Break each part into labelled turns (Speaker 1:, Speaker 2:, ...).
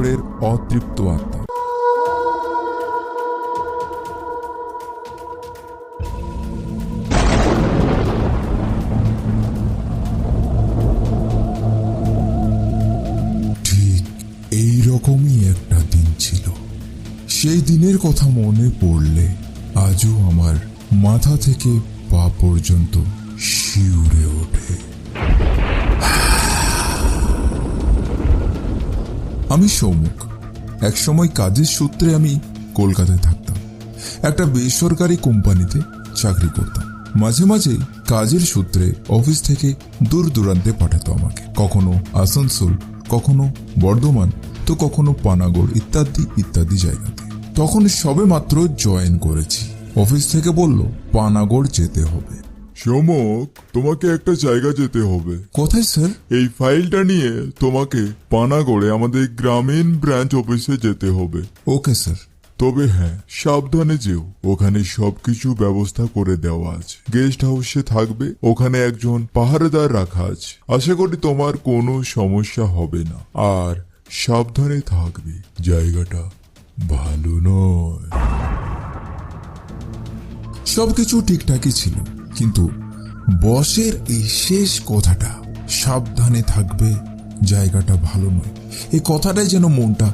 Speaker 1: শহরের অতৃপ্ত আত্মা। ঠিক এইরকমই একটা দিন ছিল। সেই দিনের কথা মনে পড়লে আজও আমার মাথা থেকে পা পর্যন্ত শিউরে ওঠে। আমি সৌমুখ। একসময় কাজের সূত্রে আমি কলকাতায় থাকতাম। একটা বেসরকারি কোম্পানিতে চাকরি করতাম। মাঝে মাঝে কাজের সূত্রে অফিস থেকে দূর দূরান্তে পাঠাতো আমাকে, কখনো আসানসোল, কখনো বর্ধমান, তো কখনো পানাগড় ইত্যাদি ইত্যাদি জায়গাতে। তখন সবে মাত্র জয়েন করেছি। অফিস থেকে বলল পানাগড় যেতে হবে।
Speaker 2: সৌমুখ, তোমাকে একটা জায়গা যেতে হবে।
Speaker 1: কোথায় স্যার?
Speaker 2: এই ফাইলটা নিয়ে তোমাকে পানাগড়ে আমাদের গ্রামীণ ব্রাঞ্চ অফিসে যেতে হবে।
Speaker 1: Okay sir.
Speaker 2: তবে হ্যাঁ, সাবধানে যেও। ওখানে সবকিছু ব্যবস্থা করে দেওয়া আছে। গেস্ট হাউসে থাকবে, ওখানে একজন পাহারাদার রাখা আছে। আশা করি তোমার কোনো সমস্যা হবে না। আর সাবধানে থাকবে, জায়গাটা ভালো নয়।
Speaker 1: সবকিছু ঠিকঠাকই ছিল, কিন্তু বসের এই শেষ কথাটা, সাবধানে থাকবে, জায়গাটা ভালো নয়, এই কথাটাই যেন মনটা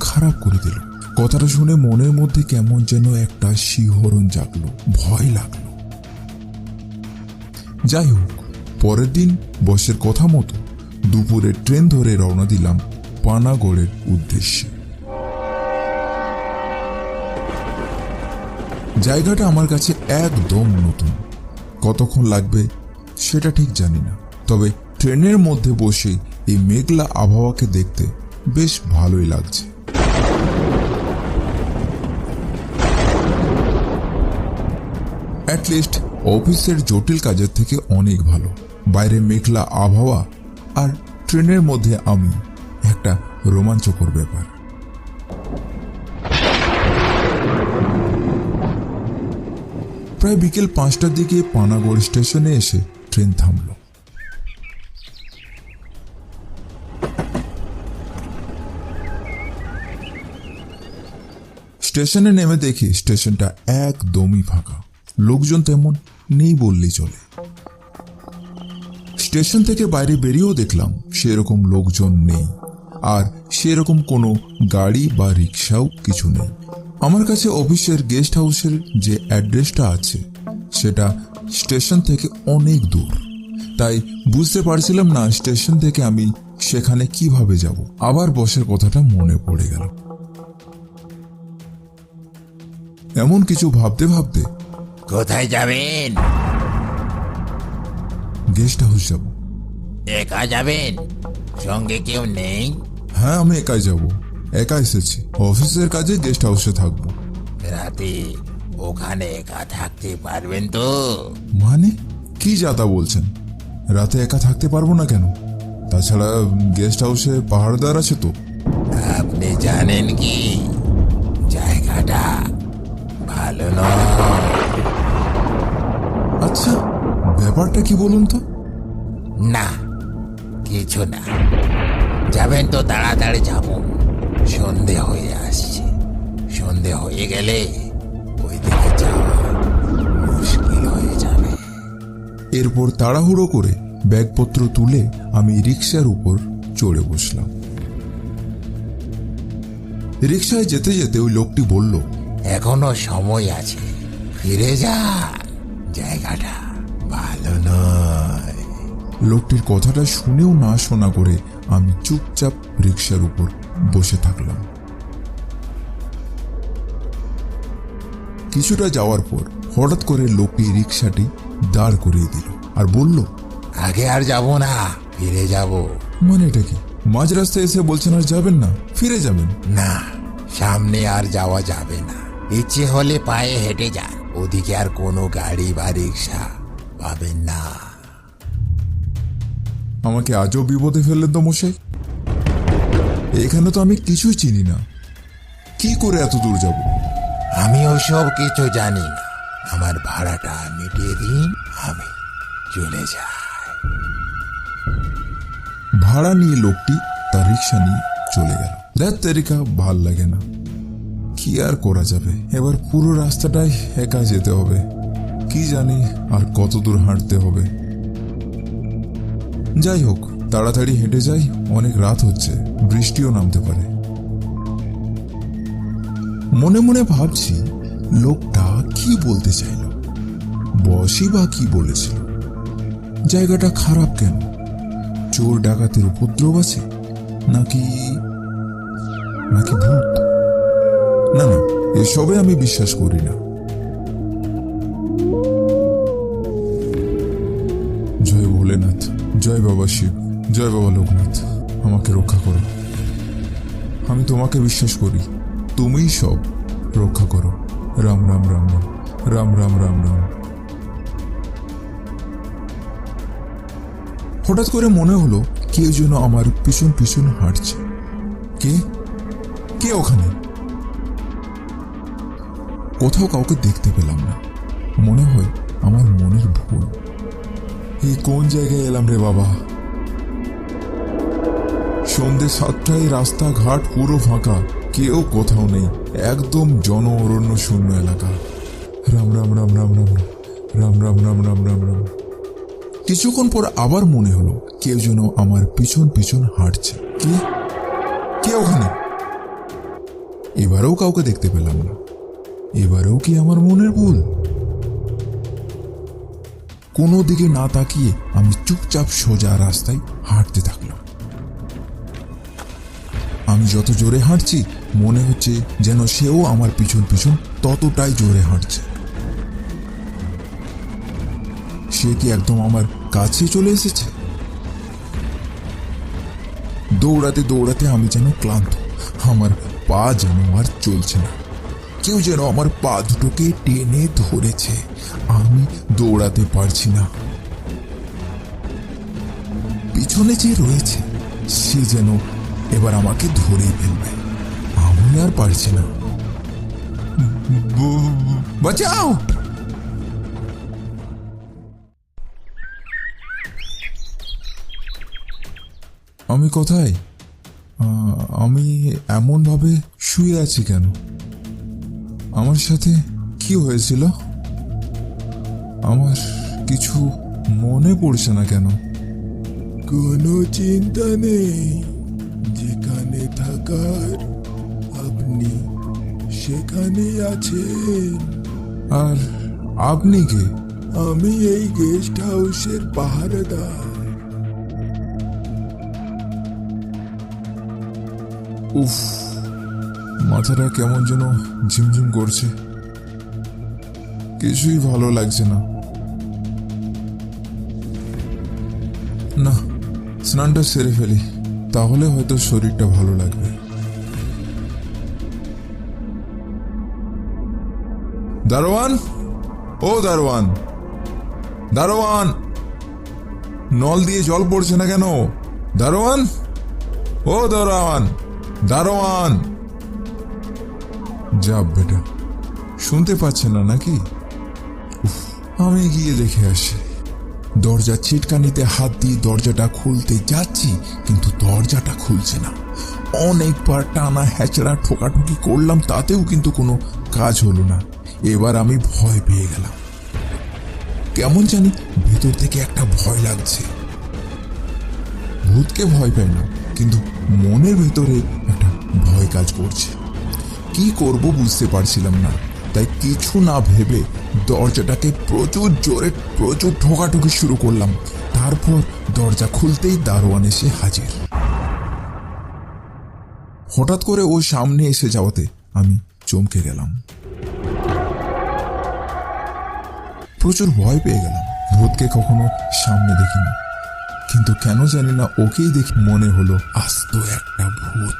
Speaker 1: খারাপ করে দিল। কথাটা শুনে মনের মধ্যে কেমন যেন একটা শিহরণ জাগলো, ভয় লাগলো। যাই হোক, পরের দিন বসের কথা মতো দুপুরে ট্রেন ধরে রওনা দিলাম পানাগড়ের উদ্দেশ্যে। জায়গাটা আমার কাছে একদম নতুন। কতক্ষণ লাগবে সেটা ঠিক জানি না, তবে ট্রেনের মধ্যে বসে এই মেঘলা আবহাওয়াকে দেখতে বেশ ভালোই লাগছে। অ্যাটলিস্ট অফিসের জটিল কাজের থেকে অনেক ভালো। বাইরে মেঘলা আবহাওয়া আর ট্রেনের মধ্যে আমি, একটা রোমাঞ্চকর ব্যাপার। প্রায় বিকেল 5টার দিকে পানাগড় স্টেশনে এসে ট্রেন থামল। স্টেশনে নেমে দেখি স্টেশনটা একদমই ফাঁকা। লোকজন তেমন নেই বললেই চলে। স্টেশন থেকে বাইরে বেরিয়েও দেখলাম সেরকম লোকজন নেই, আর সেরকম কোনো গাড়ি বা রিক্সাও কিছু নেই। আমার কাছে অফিসের গেস্ট হাউসের যে অ্যাড্রেসটা আছে সেটা স্টেশন থেকে অনেক দূর, তাই বুঝতে পারছিলাম না স্টেশন থেকে আমি সেখানে কিভাবে যাব। আবার বসের কথাটা মনে পড়ে গেল। এমন কিছু ভাবতে ভাবতে,
Speaker 3: কোথায় যাবেন?
Speaker 1: গেস্ট হাউস যাব।
Speaker 3: একা যাবেন? সঙ্গে কেউ নেই?
Speaker 1: হ্যাঁ, আমি একাই যাব। একা এসেছি, অফিসের কাজে গেস্ট হাউসে থাকবো।
Speaker 3: রাতে ওখানে একা থাকতে পারবেন তো?
Speaker 1: মানে কি যাতা বলছেন? রাতে একা থাকতে পারবো না কেন? তাছাড়া গেস্ট হাউসে পাহারাদার আছে তো।
Speaker 3: আপনি জানেন কি জায়গাটা ভালো নয়?
Speaker 1: আচ্ছা, ব্যাপারটা কি বলুন তো?
Speaker 3: না, কিছু না। যাবেন তো তাড়াতাড়ি যাবো, সন্ধে হয়ে আসছে। সন্ধে হয়ে গেলে ওই দিকে যাওয়া মুশকিল হয়ে যাবে।
Speaker 1: এরপর তাড়াহুড়ো করে ব্যাগপত্র তুলে আমি রিক্সার উপর চড়ে বসলাম। রিক্সায় যেতে যেতে ওই লোকটি বলল,
Speaker 3: এখনো সময় আছে, ফিরে যা, জায়গাটা ভালো নয়।
Speaker 1: লোকটির কথাটা শুনেও না শোনা করে আমি চুপচাপ রিক্সার উপর বসে থাকলাম। কিছুটা যাওয়ার পর হঠাৎ করে লোকটি রিক্সাটি দাঁড় করিয়ে দিল আর বলল,
Speaker 3: আগে আর যাব না, ফিরে যাব।
Speaker 1: মানে এটা কি? মাঝ রাস্তায় এসে বলছেন আর যাবেন না, ফিরে যাবেন?
Speaker 3: না, সামনে আর যাওয়া যাবে না। ইচ্ছে হলে পায়ে হেঁটে যান, ওদিকে আর কোনো গাড়ি বা রিক্সা পাবেন না।
Speaker 1: আমাকে আজও বিপদে ফেললেন তো মশাই। এখানে তো আমি কিছুই চিনি না, কি করে এত দূর যাব?
Speaker 3: আমি ওসব কিছু জানি না, আমার ভাড়াটা মিটিয়ে দিন, আমি চলে যাই।
Speaker 1: ভাড়া নিয়ে লোকটি তার রিক্সা নিয়ে চলে গেল। ধ্যাৎ তেরিকা, ভাল লাগে না। কি আর করা যাবে, এবার পুরো রাস্তাটাই একা যেতে হবে। কি জানি আর কত দূর হাঁটতে হবে। যাই হোক, তাড়াতাড়ি হেঁটে যাই, অনেক রাত হচ্ছে, বৃষ্টিও নামতে পারে। মনে মনে ভাবছি, লোকটা কি বলতে চাইল, বসই বা কি বলেছিল? জায়গাটা খারাপ কেন? চোর ডাকাতের উপদ্রব আছে নাকি নাকি ভূত? না না, এসবে আমি বিশ্বাস করি না। জয় ভোলেনাথ, জয় বাবা শিব, জয় বাবা লোকনাথ, আমাকে রক্ষা করো। আমি তোমাকে বিশ্বাস করি, তুমিই সব রক্ষা করো। রাম রাম রাম রাম, রাম রাম রাম রাম। হঠাৎ করে মনে হলো কেউ যেন আমার পিছন পিছন হাঁটছে। কে কে ওখানে? কোথাও কাউকে দেখতে পেলাম না। মনে হয় আমার মনের ভুল। এই কোন জায়গায় এলাম রে বাবা? সন্ধ্যে 7টায় রাস্তাঘাট পুরো ফাঁকা, কেউ কোথাও নেই, একদম জন অরণ্য শূন্য এলাকা। রাম রাম রাম রাম রাম রাম রাম রাম রাম রাম রাম। কিছুক্ষণ পর আবার মনে হলো কেউ যেন আমার পিছন পিছন হাঁটছে। কে কে ওখানে? এবারেও কাউকে দেখতে পেলাম না। এবারেও কি আমার মনের ভুল? কোনো দিকে না তাকিয়ে আমি চুপচাপ সোজা রাস্তায় হাঁটতে থাকলাম। আমি যত জোরে হাঁটছি মনে হচ্ছে যেন সেও আমার পিছন পিছন ততটাই জোরে হাঁটছে। সে কি একদম আমার কাছে চলে এসেছে? দৌড়াতে দৌড়াতে আমি যেন ক্লান্ত, আমার পা যেন আর চলছে না। কেউ যেন আমার পা দুটোকে টেনে ধরেছে, আমি দৌড়াতে পারছি না। পিছনে যে রয়েছে সে যেন এবার আমাকে ধরেই ফেলবে, আমি আর পারছি না। বাঁচাও! আমি কোথায়? আমি এমন ভাবে শুয়ে আছি কেন? আমার সাথে কি হয়েছিল? আমার কিছু মনে পড়ছে না কেন?
Speaker 2: কোনো চিন্তা নেই, যেখানে থাকার আপনি সেখানেই আছেন।
Speaker 1: আর আপনি কে?
Speaker 2: আমি এই গেস্ট হাউসের পাহারাদার।
Speaker 1: উফ, মাথাটা কেমন যেন ঝিমঝিম করছে, কিছুই ভালো লাগছে না। না, স্নানটা সেরে ফেলি, তাহলে হয়তো শরীরটা ভালো লাগবে। দারোয়ান, ও দারোয়ান, দারোয়ান, নল দিয়ে জল পড়ছে না কেন? দারোয়ান, ও দারোয়ান, দারোয়ান। যা বেটা, শুনতে পাচ্ছে না নাকি? উফ, আমি গিয়ে দেখে আসি। দরজা ছিটকানিতে হাত দিয়ে দরজাটা খুলতে যাচ্ছি, কিন্তু দরজাটা খুলছে না। অনেকবার টানা হ্যাচড়া ঠোকাঠুকি করলাম, তাতেও কিন্তু কোনো কাজ হলো না। এবার আমি ভয় পেয়ে গেলাম। কেমন জানি ভেতর থেকে একটা ভয় লাগছে। ভূতকে ভয় পাই না, কিন্তু মনের ভেতরে একটা ভয় কাজ করছে। কি করব বুঝতে পারছিলাম না, তাই কিছু না ভেবে দরজাটাকে প্রচুর জোরে প্রচুর ঠোকাঠুকি শুরু করলাম। তারপর দরজা খুলতেই দারোয়ান এসে হাজির। হঠাৎ করে ও সামনে এসে যাওয়াতে আমি চমকে গেলাম, প্রচুর ভয় পেয়ে গেলাম। ভূতকে কখনো সামনে দেখিনি, কিন্তু কেন জানি না ওকেই দেখে মনে হলো আস্ত একটা ভূত।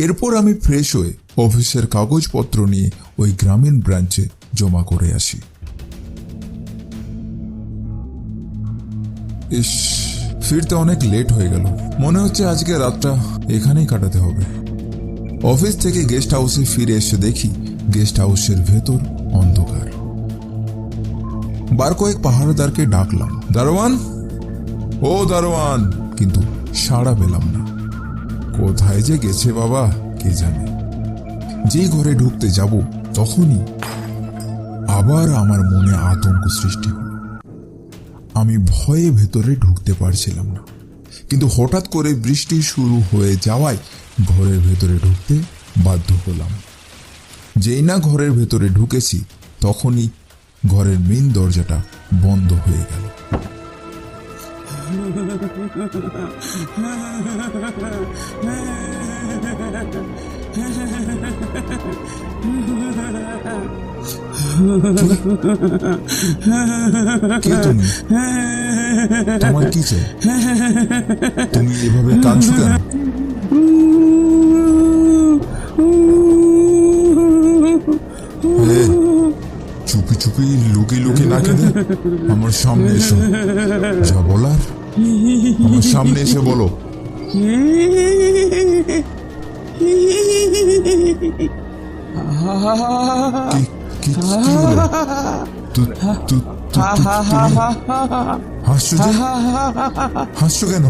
Speaker 1: এরপর আমি ফ্রেশ হয়ে অফিসের কাগজপত্র নিয়ে ওই গ্রামীণ ব্রাঞ্চে জমা করে আসি। ইস, ফিরতে অনেক লেট হয়ে গেল। মনে হচ্ছে আজকে রাতটা এখানেই কাটাতে হবে। অফিস থেকে গেস্ট হাউসে ফিরে এসে দেখি গেস্ট হাউসের ভেতর অন্ধকার। বার কয়েক পাহারাদারকে ডাকলাম। দারোয়ান, ও দারোয়ান, কিন্তু সাড়া পেলাম না। কোথায় যে গেছে বাবা কে জানে। যেই ঘরে ঢুকতে যাব তখনই আবার আমার মনে আতঙ্ক সৃষ্টি হলো। আমি ভয়ে ভেতরে ঢুকতে পারছিলাম না, কিন্তু হঠাৎ করে বৃষ্টি শুরু হয়ে যাওয়ায় ঘরের ভেতরে ঢুকতে বাধ্য হলাম। যেই না ঘরের ভেতরে ঢুকেছি তখনই ঘরের মেইন দরজাটা বন্ধ হয়ে গেল। কে তুমি? তোমার কি চাই? তুমি এভাবে কাঁদছো কেন? চুপি চুপি লুকিয়ে লুকিয়ে না কেঁদে আমার সামনে এসো। যা বলার আমার সামনে এসে বলো। কি হলো? হাসছো যে? হাসছো কেন?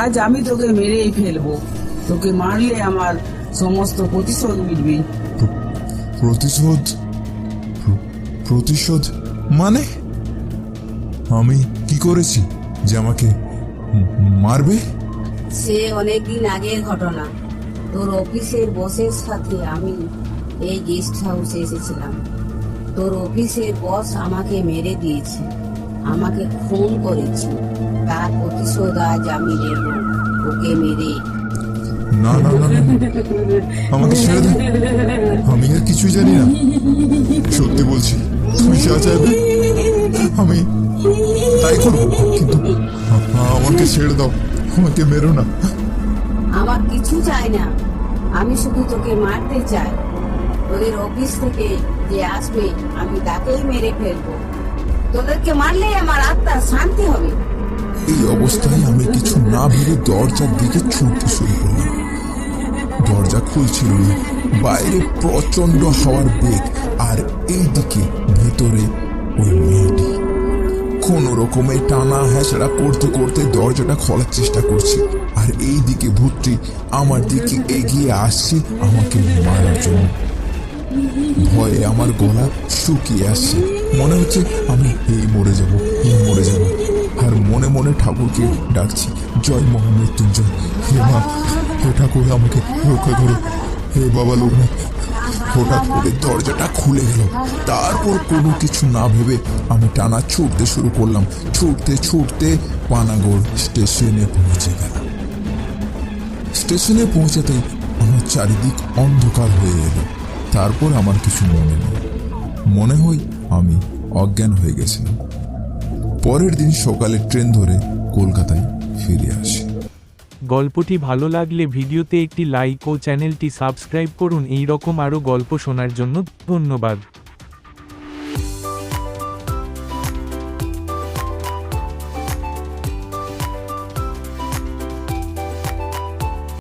Speaker 4: আজ আমি তোকে মেরেই ফেলবো। তোকে মারলে আমার সমস্ত প্রতিশোধ মিটবে।
Speaker 1: প্রতিশোধ? প্রতিশোধ মানে? আমি কি করেছি যে আমাকে মারবে?
Speaker 5: সে অনেকদিন আগের ঘটনা। তোর অফিসের বসের সাথে আমি এই গেস্ট হাউসে এসেছিলাম। তোর অফিসের বস আমাকে মেরে দিয়েছে, আমাকে খুন করেছে। তার প্রতিশোধ আজ আমি নেব, ওকে মেরে।
Speaker 1: না না না না, আমাকে ছেড়ে দাও। আমি আর কিছুই জানি না। সত্যি বলছি, তুমি যা চাইবে আমি তাই করবো, কিন্তু আমাকে ছেড়ে দাও। আমাকে মেরো না।
Speaker 5: আমার কিছু চাই না, আমি শুধু তোকে মারতে চাই। তোদের অফিস থেকে যে আসবে আমি তাকেই মেরে ফেলবো। তোদেরকে মারলেই আমার আত্মার শান্তি হবে।
Speaker 1: এই অবস্থায় আমি কিছু না ভেবে দরজার দিকে ছুটতে শুরু করলাম। দরজা খুলছিল না, বাইরে প্রচন্ড হাওয়ার বেগ, আর এইদিকে ভেতরে ওই মেয়েটি কোন রকমে টানা হ্যাঁচড়া করতে করতে দরজাটা খোলার চেষ্টা করছে, আর এইদিকে ভূতটি আমার দিকে এগিয়ে আসছে আমাকে মারার জন্য। ভয়ে আমার গলা শুকিয়ে আসছে, মনে হচ্ছে আমি এই মরে যাব, আর মনে মনে ঠাকুরকে ডাকছি, জয় মহামৃত্যুঞ্জয়, হে মা, হে ঠাকুর আমাকে রক্ষা করো, হে বাবা লোকনাথ। হঠাৎ করে দরজাটা খুলে গেল। তারপর কোনো কিছু না ভেবে আমি টানা ছুটতে শুরু করলাম। ছুটতে ছুটতে পানাগড় স্টেশনে পৌঁছে গেলাম। স্টেশনে পৌঁছাতেই আমার চারিদিক অন্ধকার হয়ে এলো। তারপর আমার কিছু মনে নেই, মনে হয় আমি অজ্ঞান হয়ে গেছিলাম। পরের দিন সকালে ট্রেন ধরে কলকাতায় ফিরে আসি।
Speaker 6: গল্পটি ভালো লাগলে ভিডিওতে একটি লাইক ও চ্যানেলটি সাবস্ক্রাইব করুন। এই রকম আরও গল্প শোনার জন্য ধন্যবাদ।